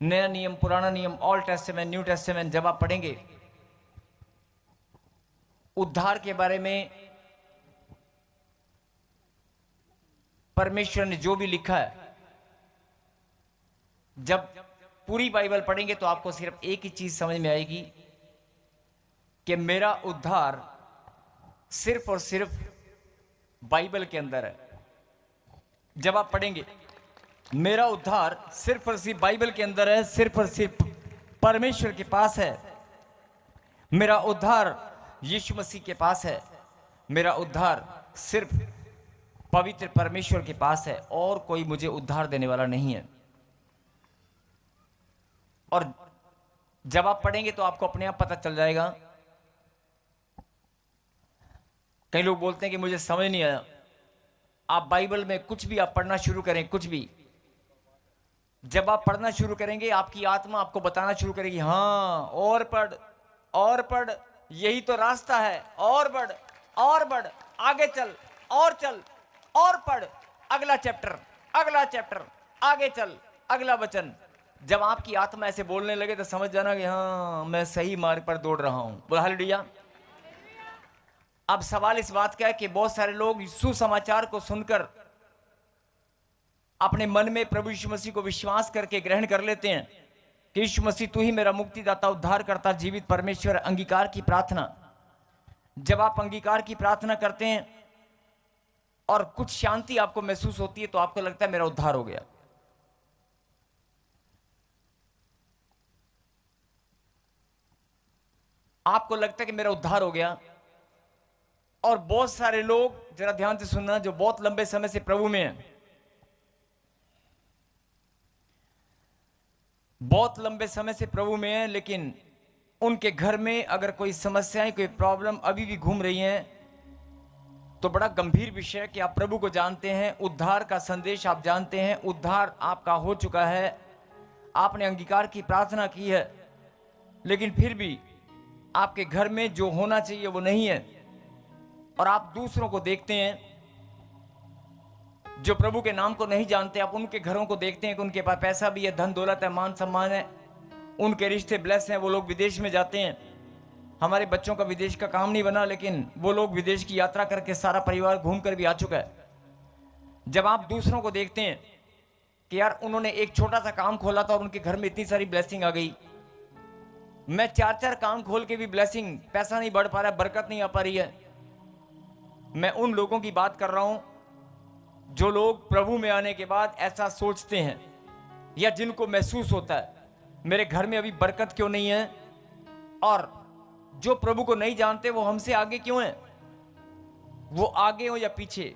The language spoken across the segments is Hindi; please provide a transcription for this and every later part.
नया नियम, पुराना नियम, ओल्ड टेस्टामेंट, न्यू टेस्टामेंट जब आप पढ़ेंगे उद्धार के बारे में परमेश्वर ने जो भी लिखा है, जब पूरी बाइबल पढ़ेंगे तो आपको सिर्फ एक ही चीज समझ में आएगी कि मेरा उद्धार सिर्फ और सिर्फ बाइबल के अंदर है। जब आप पढ़ेंगे मेरा उद्धार सिर्फ और सिर्फ बाइबल के अंदर है, सिर्फ और सिर्फ परमेश्वर के पास है, मेरा उद्धार यीशु मसीह के पास है, मेरा उद्धार सिर्फ पवित्र परमेश्वर के पास है, और कोई मुझे उद्धार देने वाला नहीं है। और जब आप पढ़ेंगे तो आपको अपने आप पता चल जाएगा। कई लोग बोलते हैं कि मुझे समझ नहीं आया। आप बाइबल में कुछ भी आप पढ़ना शुरू करें, कुछ भी, जब आप पढ़ना शुरू करेंगे आपकी आत्मा आपको बताना शुरू करेगी, हाँ और पढ़ और पढ़, यही तो रास्ता है, और बढ़ और बढ़, आगे चल और पढ़, अगला चैप्टर, अगला चैप्टर, आगे चल, अगला वचन। जब आपकी आत्मा ऐसे बोलने लगे तो समझ जाना कि हाँ मैं सही मार्ग पर दौड़ रहा हूं। बोल हालेलुया। अब सवाल इस बात का है कि बहुत सारे लोग सुसमाचार को सुनकर अपने मन में प्रभु यीशु मसीह को विश्वास करके ग्रहण कर लेते हैं कि यीशु मसीह तू ही मेरा मुक्तिदाता, उद्धार करता, जीवित परमेश्वर। अंगीकार की प्रार्थना, जब आप अंगीकार की प्रार्थना करते हैं और कुछ शांति आपको महसूस होती है तो आपको लगता है मेरा उद्धार हो गया। आपको लगता है कि मेरा उद्धार हो गया। और बहुत सारे लोग, जरा ध्यान से सुनना, जो बहुत लंबे समय से प्रभु में हैं, बहुत लंबे समय से प्रभु में हैं, लेकिन उनके घर में अगर कोई समस्याएं, कोई प्रॉब्लम अभी भी घूम रही हैं, तो बड़ा गंभीर विषय है कि आप प्रभु को जानते हैं, उद्धार का संदेश आप जानते हैं, उद्धार आपका हो चुका है, आपने अंगीकार की प्रार्थना की है, लेकिन फिर भी आपके घर में जो होना चाहिए वो नहीं है। और आप दूसरों को देखते हैं जो प्रभु के नाम को नहीं जानते, आप उनके घरों को देखते हैं कि उनके पास पैसा भी है, धन दौलत है, मान सम्मान है, उनके रिश्ते ब्लेस हैं, वो लोग विदेश में जाते हैं। हमारे बच्चों का विदेश का काम नहीं बना, लेकिन वो लोग विदेश की यात्रा करके सारा परिवार घूम कर भी आ चुका है। जब आप दूसरों को देखते हैं कि यार उन्होंने एक छोटा सा काम खोला था और उनके घर में इतनी सारी ब्लेसिंग आ गई, मैं 4-4 काम खोल के भी ब्लेसिंग, पैसा नहीं बढ़ पा रहा है, बरकत नहीं आ पा रही है। मैं उन लोगों की बात कर रहा हूं जो लोग प्रभु में आने के बाद ऐसा सोचते हैं, या जिनको महसूस होता है मेरे घर में अभी बरकत क्यों नहीं है। और जो प्रभु को नहीं जानते वो हमसे आगे क्यों हैं, वो आगे हो या पीछे,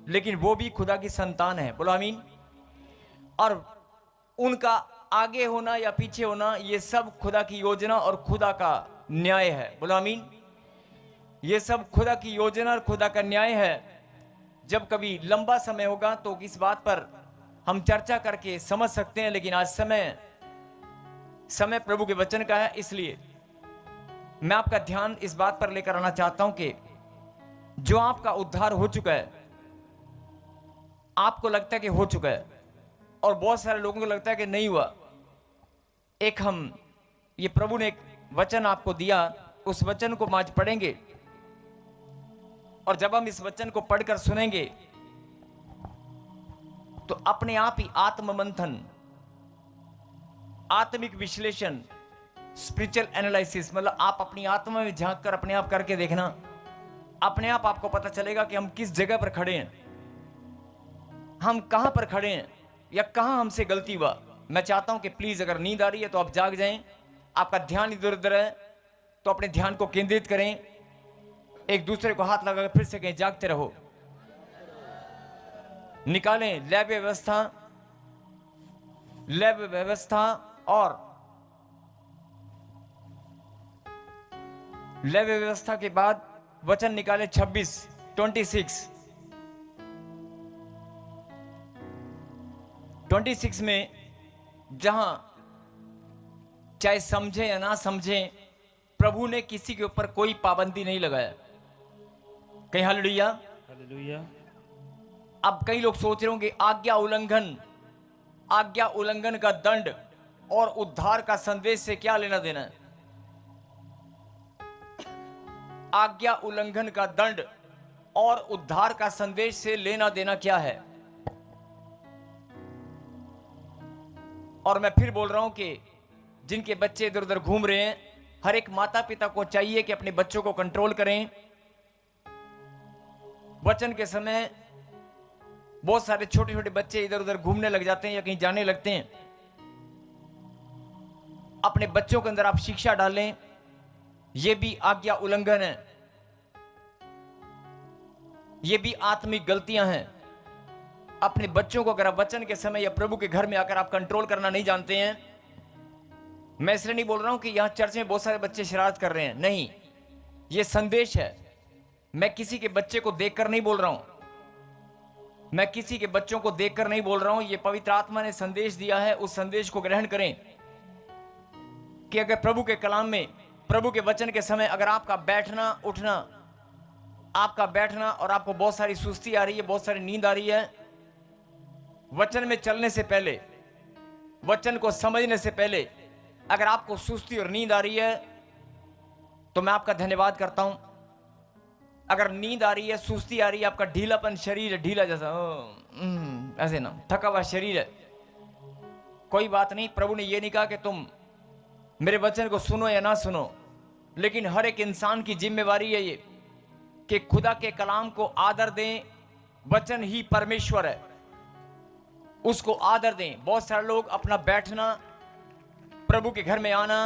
लेकिन वो भी खुदा की संतान है। बोलो आमीन। और उनका आगे होना या पीछे होना, ये सब खुदा की योजना और खुदा का न्याय है। बोलो आमीन। ये सब खुदा की योजना और खुदा का न्याय है। जब कभी लंबा समय होगा तो इस बात पर हम चर्चा करके समझ सकते हैं, लेकिन आज समय प्रभु के वचन का है, इसलिए मैं आपका ध्यान इस बात पर लेकर आना चाहता हूं कि जो आपका उद्धार हो चुका है, आपको लगता है कि हो चुका है, और बहुत सारे लोगों को लगता है कि नहीं हुआ। ये प्रभु ने एक वचन आपको दिया, उस वचन को आज पढ़ेंगे, और जब हम इस वचन को पढ़कर सुनेंगे तो अपने आप ही आत्ममंथन, आत्मिक विश्लेषण, स्पिरिचुअल एनालिसिस, मतलब आप अपनी आत्मा में झांक कर अपने आप करके देखना, अपने आप आपको पता चलेगा कि हम किस जगह पर खड़े हैं, हम कहां पर खड़े हैं, या कहां हमसे गलती हुआ। मैं चाहता हूं कि प्लीज अगर नींद आ रही है तो आप जाग जाएं, आपका ध्यान इधर उधर है तो अपने ध्यान को केंद्रित करें, एक दूसरे को हाथ लगाकर फिर से कहें जागते रहो। निकालें लैब व्यवस्था और लैब व्यवस्था के बाद वचन निकालें 26 में, जहां चाहे समझे या ना समझे, प्रभु ने किसी के ऊपर कोई पाबंदी नहीं लगाया। कहीं हालेलुया। हालेलुया। अब कई लोग सोच रहे होंगे आज्ञा उल्लंघन का दंड और उद्धार का संदेश से क्या लेना देना है? आज्ञा उल्लंघन का दंड और उद्धार का संदेश से लेना देना क्या है? और मैं फिर बोल रहा हूं कि जिनके बच्चे इधर उधर घूम रहे हैं, हर एक माता पिता को चाहिए कि अपने बच्चों को कंट्रोल करें। वचन के समय बहुत सारे छोटे छोटे बच्चे इधर उधर घूमने लग जाते हैं या कहीं जाने लगते हैं। अपने बच्चों के अंदर आप शिक्षा डालें, यह भी आज्ञा उल्लंघन है, ये भी आत्मिक गलतियां हैं। अपने बच्चों को अगर आप वचन के समय या प्रभु के घर में आकर आप कंट्रोल करना नहीं जानते हैं, मैं इसलिए नहीं बोल रहा हूं कि यहां चर्च में बहुत सारे बच्चे शरारत कर रहे हैं, नहीं, ये संदेश है। मैं किसी के बच्चे को देखकर नहीं बोल रहा हूं, मैं किसी के बच्चों को देखकर नहीं बोल रहा हूं, ये पवित्र आत्मा ने संदेश दिया है। उस संदेश को ग्रहण करें कि अगर प्रभु के कलाम में, प्रभु के वचन के समय अगर आपका बैठना उठना, आपका बैठना और आपको बहुत सारी सुस्ती आ रही है, बहुत सारी नींद आ रही है, वचन में चलने से पहले, वचन को समझने से पहले अगर आपको सुस्ती और नींद आ रही है तो मैं आपका धन्यवाद करता हूं। अगर नींद आ रही है, सुस्ती आ रही है, आपका ढीलापन शरीर है, ढीला जैसा ऐसे ना, थका हुआ शरीर है, कोई बात नहीं। प्रभु ने यह नहीं कहा कि तुम मेरे वचन को सुनो या ना सुनो, लेकिन हर एक इंसान की जिम्मेवारी है ये कि खुदा के कलाम को आदर दें। वचन ही परमेश्वर है, उसको आदर दें। बहुत सारे लोग अपना बैठना, प्रभु के घर में आना,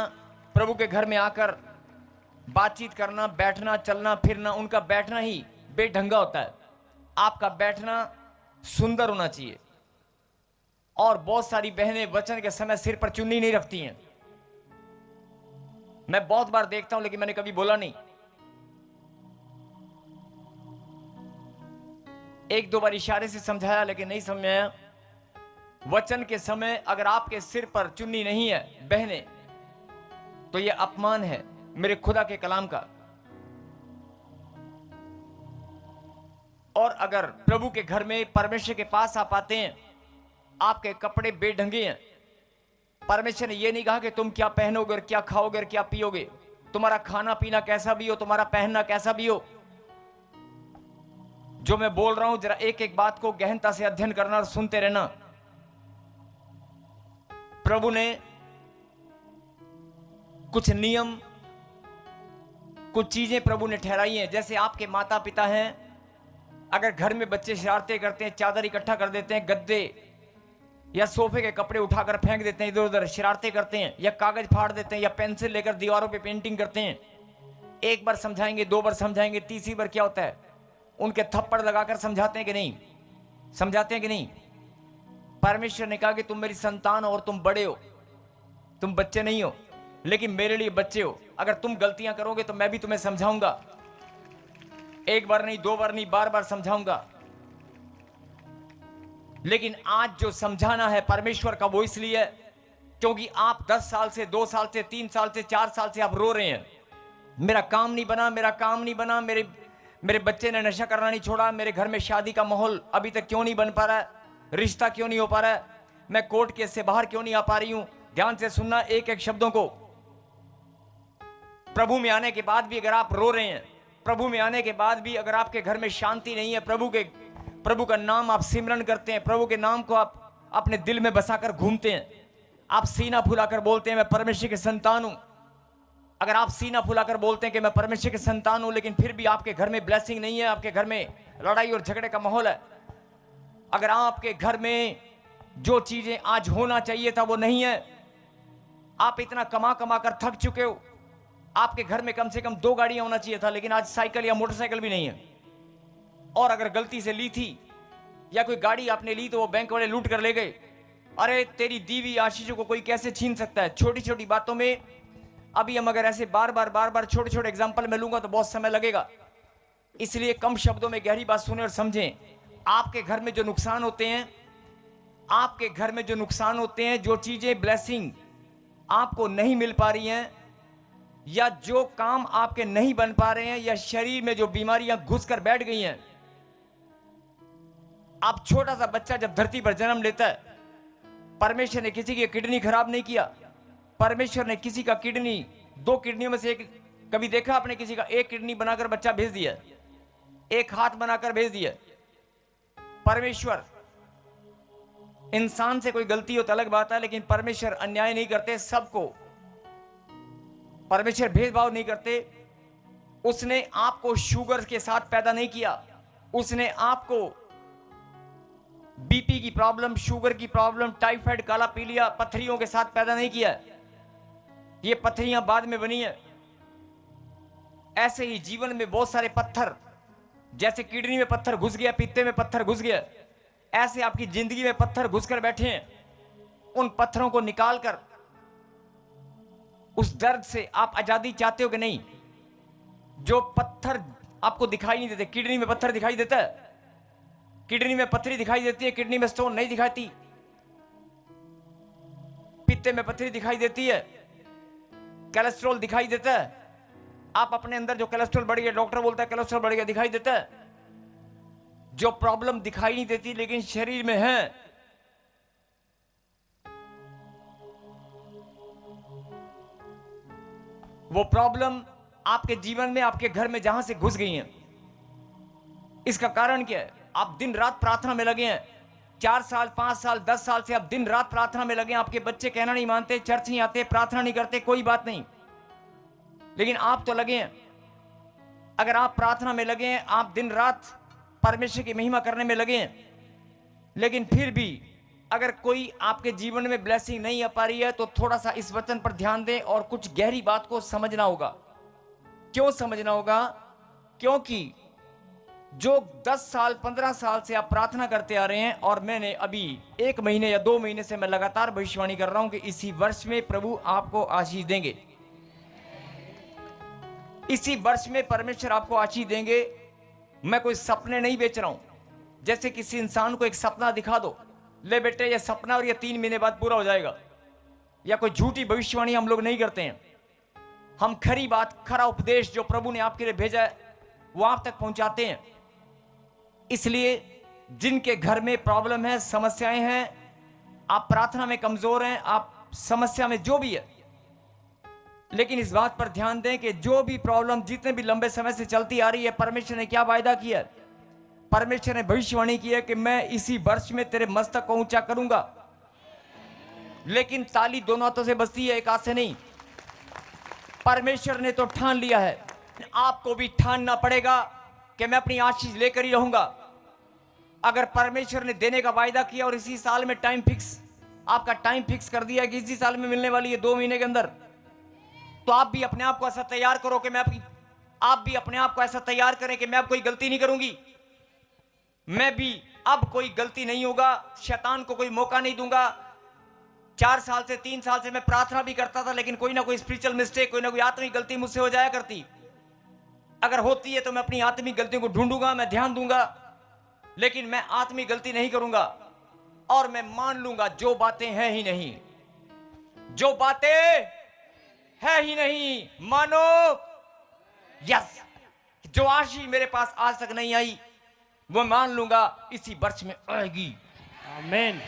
प्रभु के घर में आकर बातचीत करना, बैठना, चलना फिरना, उनका बैठना ही बेढंगा होता है। आपका बैठना सुंदर होना चाहिए। और बहुत सारी बहनें वचन के समय सिर पर चुन्नी नहीं रखती हैं, मैं बहुत बार देखता हूं, लेकिन मैंने कभी बोला नहीं। एक दो बार इशारे से समझाया लेकिन नहीं समझ में आया। वचन के समय अगर आपके सिर पर चुन्नी नहीं है बहने, तो यह अपमान है मेरे खुदा के कलाम का। और अगर प्रभु के घर में परमेश्वर के पास आप आते हैं, आपके कपड़े बेढंगे हैं, परमेश्वर ने यह नहीं कहा कि तुम क्या पहनोगे और क्या खाओगे और क्या पियोगे, तुम्हारा खाना पीना कैसा भी हो, तुम्हारा पहनना कैसा भी हो। जो मैं बोल रहा हूं जरा एक एक बात को गहनता से अध्ययन करना और सुनते रहना। प्रभु ने कुछ नियम, कुछ चीजें प्रभु ने ठहराई हैं। जैसे आपके माता पिता हैं, अगर घर में बच्चे शरारतें करते हैं, चादर इकट्ठा कर देते हैं, गद्दे या सोफे के कपड़े उठाकर फेंक देते हैं, इधर उधर शरारतें करते हैं, या कागज फाड़ देते हैं, या पेंसिल लेकर दीवारों पे पेंटिंग करते हैं, एक बार समझाएंगे, दो बार समझाएंगे, तीसरी बार क्या होता है, उनके थप्पड़ लगाकर समझाते हैं कि नहीं, समझाते हैं कि नहीं। परमेश्वर ने कहा कि तुम मेरी संतान हो और तुम बड़े हो, तुम बच्चे नहीं हो, लेकिन मेरे लिए बच्चे हो। अगर तुम गलतियां करोगे तो मैं भी तुम्हें समझाऊंगा, एक बार नहीं, दो बार नहीं, बार बार समझाऊंगा। लेकिन आज जो समझाना है परमेश्वर का, वो इसलिए है क्योंकि आप 10 साल से, 2 साल से, 3 साल से, 4 साल से आप रो रहे हैं, मेरा काम नहीं बना, मेरा काम नहीं बना, मेरे बच्चे ने नशा करना नहीं छोड़ा, मेरे घर में शादी का माहौल अभी तक क्यों नहीं बन पा रहा है, रिश्ता क्यों नहीं हो पा रहा है, मैं कोर्ट केस से बाहर क्यों नहीं आ पा रही हूं। ध्यान से सुनना एक एक शब्दों को। प्रभु में आने के बाद भी अगर आप रो रहे हैं, प्रभु में आने के बाद भी अगर आपके घर में शांति नहीं है, प्रभु का नाम आप सिमरन करते हैं, प्रभु के नाम को आप अपने दिल में बसाकर घूमते हैं, आप सीना फुलाकर बोलते हैं मैं परमेश्वर के संतान हूं। अगर आप सीना फुलाकर बोलते हैं कि मैं परमेश्वर के संतान हूं, लेकिन फिर भी आपके घर में ब्लेसिंग नहीं है, आपके घर में लड़ाई और झगड़े का माहौल है, अगर आपके घर में जो चीजें आज होना चाहिए था वो नहीं है, आप इतना कमा कमा कर थक चुके हो, आपके घर में कम से कम 2 गाड़ियां होना चाहिए था, लेकिन आज साइकिल या मोटरसाइकिल भी नहीं है। और अगर गलती से ली थी या कोई गाड़ी आपने ली तो वो बैंक वाले लूट कर ले गए। अरे तेरी दी हुई आशीषों को कोई कैसे छीन सकता है। छोटी छोटी बातों में अभी हम अगर ऐसे बार बार छोटे छोटे एग्जाम्पल में लूंगा तो बहुत समय लगेगा, इसलिए कम शब्दों में गहरी बात सुने और समझें। आपके घर में जो नुकसान होते हैं, आपके घर में जो नुकसान होते हैं, जो चीजें ब्लेसिंग आपको नहीं मिल पा रही हैं, या जो काम आपके नहीं बन पा रहे हैं, या शरीर में जो बीमारियां घुसकर बैठ गई हैं। आप छोटा सा बच्चा जब धरती पर जन्म लेता है, परमेश्वर ने किसी की किडनी खराब नहीं किया, परमेश्वर ने किसी का किडनी, 2 किडनियों में से एक, कभी देखा आपने किसी का एक किडनी बनाकर बच्चा भेज दिया, एक हाथ बनाकर भेज दिया? परमेश्वर, इंसान से कोई गलती हो तो अलग बात है, लेकिन परमेश्वर अन्याय नहीं करते सबको, परमेश्वर भेदभाव नहीं करते। उसने आपको शुगर के साथ पैदा नहीं किया, उसने आपको बीपी की प्रॉब्लम, शुगर की प्रॉब्लम, टाइफाइड, काला पीलिया, पत्थरियों के साथ पैदा नहीं किया। ये पत्थरियां बाद में बनी है। ऐसे ही जीवन में बहुत सारे पत्थर, जैसे किडनी में पत्थर घुस गया, पित्ते में पत्थर घुस गया, ऐसे आपकी जिंदगी में पत्थर घुसकर बैठे हैं। उन पत्थरों को निकालकर उस दर्द से आप आजादी चाहते हो कि नहीं? जो पत्थर आपको दिखाई नहीं देते, किडनी में पत्थर दिखाई देता है, किडनी में पत्थरी दिखाई देती है, किडनी में स्टोन नहीं दिखाती, पित्ते में पत्थरी दिखाई देती है, कोलेस्ट्रॉल दिखाई देता है। आप अपने अंदर जो कोलेस्ट्रॉल बढ़ गया, डॉक्टर बोलता है कोलेस्ट्रॉल बढ़ गया, दिखाई देता है। जो प्रॉब्लम दिखाई नहीं देती लेकिन शरीर में है, वो प्रॉब्लम आपके जीवन में, आपके घर में जहां से घुस गई हैं, इसका कारण क्या है? आप दिन रात प्रार्थना में लगे हैं, 4 साल, 5 साल, 10 साल से आप दिन रात प्रार्थना में लगे हैं। आपके बच्चे कहना नहीं मानते, चर्च नहीं आते, प्रार्थना नहीं करते, कोई बात नहीं, लेकिन आप तो लगे हैं। अगर आप प्रार्थना में लगे हैं, आप दिन रात परमेश्वर की महिमा करने में लगे हैं, लेकिन फिर भी अगर कोई आपके जीवन में ब्लेसिंग नहीं आ पा रही है, तो थोड़ा सा इस वचन पर ध्यान दें और कुछ गहरी बात को समझना होगा। क्यों समझना होगा? क्योंकि जो 10 साल, 15 साल से आप प्रार्थना करते आ रहे हैं, और मैंने अभी 1 महीने या 2 महीने से मैं लगातार भविष्यवाणी कर रहा हूं कि इसी वर्ष में प्रभु आपको आशीष देंगे, इसी वर्ष में परमेश्वर आपको आशीष देंगे। मैं कोई सपने नहीं बेच रहा हूं। जैसे किसी इंसान को एक सपना दिखा दो, ले बेटे ये सपना और ये 3 महीने बाद पूरा हो जाएगा, या कोई झूठी भविष्यवाणी हम लोग नहीं करते हैं। हम खरी बात, खरा उपदेश जो प्रभु ने आपके लिए भेजा है, वो आप तक पहुंचाते हैं। इसलिए जिनके घर में प्रॉब्लम है, समस्याएं हैं, आप प्रार्थना में कमजोर हैं, आप समस्या में जो भी है, लेकिन इस बात पर ध्यान दें कि जो भी प्रॉब्लम जितने भी लंबे समय से चलती आ रही है, परमेश्वर ने क्या वायदा किया? परमेश्वर ने भविष्यवाणी की है कि मैं इसी वर्ष में तेरे मस्तक को ऊंचा करूंगा। लेकिन ताली दोनों हाथों से बजती है, एक हाथ से नहीं। परमेश्वर ने तो ठान लिया है, आपको भी ठानना पड़ेगा कि मैं अपनी आशीष लेकर ही रहूंगा। अगर परमेश्वर ने देने का वायदा किया और इसी साल में टाइम फिक्स, आपका टाइम फिक्स कर दिया कि इसी साल में मिलने वाली है 2 महीने के अंदर, तो आप भी अपने आप को ऐसा तैयार करो कि आप भी अपने आप को ऐसा तैयार करें कि मैं अब कोई गलती नहीं करूंगी, मैं भी अब कोई गलती नहीं होगा, शैतान को कोई मौका नहीं दूंगा। 4 साल से, 3 साल से मैं प्रार्थना भी करता था, लेकिन कोई ना कोई स्पिरिचुअल मिस्टेक, कोई ना कोई आत्मिक गलती मुझसे हो जाया करती। अगर होती है तो मैं अपनी आत्मिक गलतियों को ढूंढूंगा, मैं ध्यान दूंगा, लेकिन मैं आत्मिक गलती नहीं करूंगा। और मैं मान लूंगा जो बातें हैं ही नहीं, जो बातें है ही नहीं, मानो यस, जो आशीष मेरे पास आज तक नहीं आई, वो मान लूंगा इसी वर्ष में आएगी। आमीन।